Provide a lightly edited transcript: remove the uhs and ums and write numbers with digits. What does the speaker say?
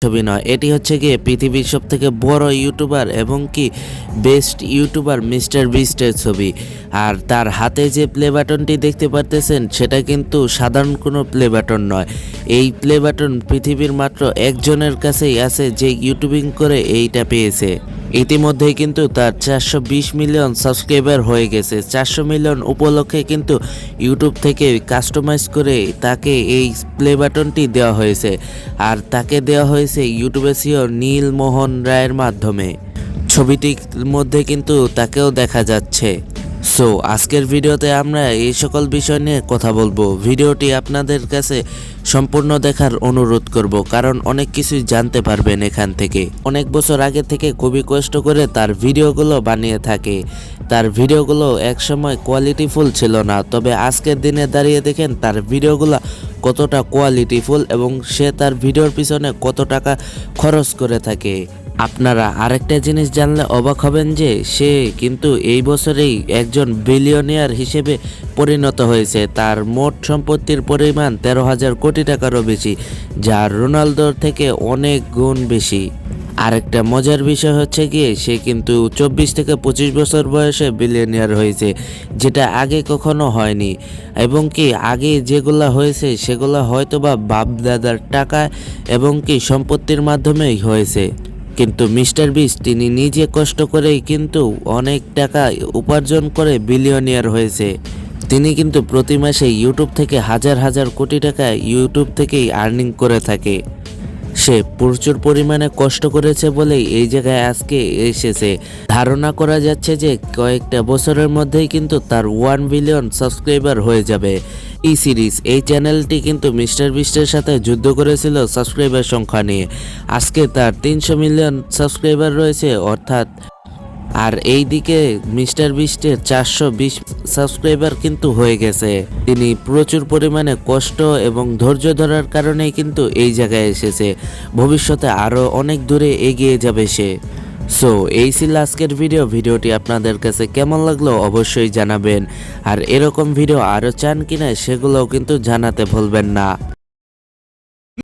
ছবি নয়, এটি হচ্ছে গিয়ে পৃথিবীর সবথেকে বড় ইউটিউবার এবং কি বেস্ট ইউটিউবার মিস্টার বিস্টের ছবি। আর তার হাতে যে প্লে বাটনটি দেখতে পারতেছেন সেটা কিন্তু সাধারণ কোনো প্লে বাটন নয়। এই প্লে বাটন পৃথিবীর মাত্র একজনের কাছেই আছে যে ইউটিউবিং করে এইটা পেয়েছে। ইতিমধ্যেই কিন্তু তার 420 মিলিয়ন সাবস্ক্রাইবার হয়ে গেছে। 400 মিলিয়ন উপলক্ষে কিন্তু ইউটিউব থেকে কাস্টমাইজ করে তাকে এই প্লে বাটনটি দেওয়া হয়েছে। আর তাকে দেওয়া হয়েছে ইউটিউবের সিও নীলমোহন রায়ের মাধ্যমে। ছবিটির মধ্যে কিন্তু তাকেও দেখা যাচ্ছে। সো আজকের ভিডিওতে আমরা এই সকল বিষয় নিয়ে কথা বলবো। ভিডিওটি আপনাদের কাছে সম্পূর্ণ দেখার অনুরোধ করব, কারণ অনেক কিছুই জানতে পারবেন এখান থেকে। অনেক বছর আগে থেকে খুবই কষ্ট করে তার ভিডিওগুলো বানিয়ে থাকে। তার ভিডিওগুলো একসময় কোয়ালিটিফুল ছিল না, তবে আজকের দিনে দাঁড়িয়ে দেখেন তার ভিডিওগুলো কতটা কোয়ালিটিফুল এবং সে তার ভিডিওর পিছনে কত টাকা খরচ করে থাকে। আপনারা আরেকটা জিনিস জানলে অবাক হবেন যে সে কিন্তু এই বছরেই একজন বিলিয়নিয়ার হিসেবে পরিণত হয়েছে। তার মোট সম্পত্তির পরিমাণ 13,000 কোটি টাকারও বেশি, যা রোনালদোর থেকে অনেক গুণ বেশি। আরেকটা মজার বিষয় হচ্ছে গিয়ে সে কিন্তু 24 থেকে 25 বছর বয়সে বিলিয়নিয়ার হয়েছে, যেটা আগে কখনো হয়নি। এবং কি আগে যেগুলো হয়েছে সেগুলো হয়তোবা বাপ দাদার টাকা এবং কি সম্পত্তির মাধ্যমেই হয়েছে, কিন্তু মিস্টার বিস্ট তিনি নিজে কষ্ট করেই কিন্তু অনেক টাকা উপার্জন করে বিলিয়নিয়ার হয়েছে। তিনি কিন্তু প্রতি মাসে ইউটিউব থেকে হাজার হাজার কোটি টাকা ইউটিউব থেকেই আর্নিং করে থাকে। সে প্রচুর পরিমাণে কষ্ট করেছে বলেই এই জায়গায় আজকে এসেছে। ধারণা করা যাচ্ছে যে কয়েকটা বছরের মধ্যেই কিন্তু তার 1 বিলিয়ন সাবস্ক্রাইবার হয়ে যাবে। এই সিরিজ এই চ্যানেলটি কিন্তু মিস্টার বিস্টের সাথে যুদ্ধ করেছিল সাবস্ক্রাইবার সংখ্যা নিয়ে। আজকে তার 300 মিলিয়ন সাবস্ক্রাইবার রয়েছে অর্থাৎ। আর এই দিকে মিস্টার বিস্টের 420 সাবস্ক্রাইবার কিন্তু হয়ে গেছে। তিনি প্রচুর পরিমাণে কষ্ট এবং ধৈর্য ধরার কারণেই কিন্তু এই জায়গায় এসেছে। ভবিষ্যতে আরও অনেক দূরে এগিয়ে যাবে সে। সো এই ছিল আজকের ভিডিওটি আপনাদের কাছে কেমন লাগলো অবশ্যই জানাবেন। আর এরকম ভিডিও আরও চান কিনা সেগুলোও কিন্তু জানাতে ভুলবেন না।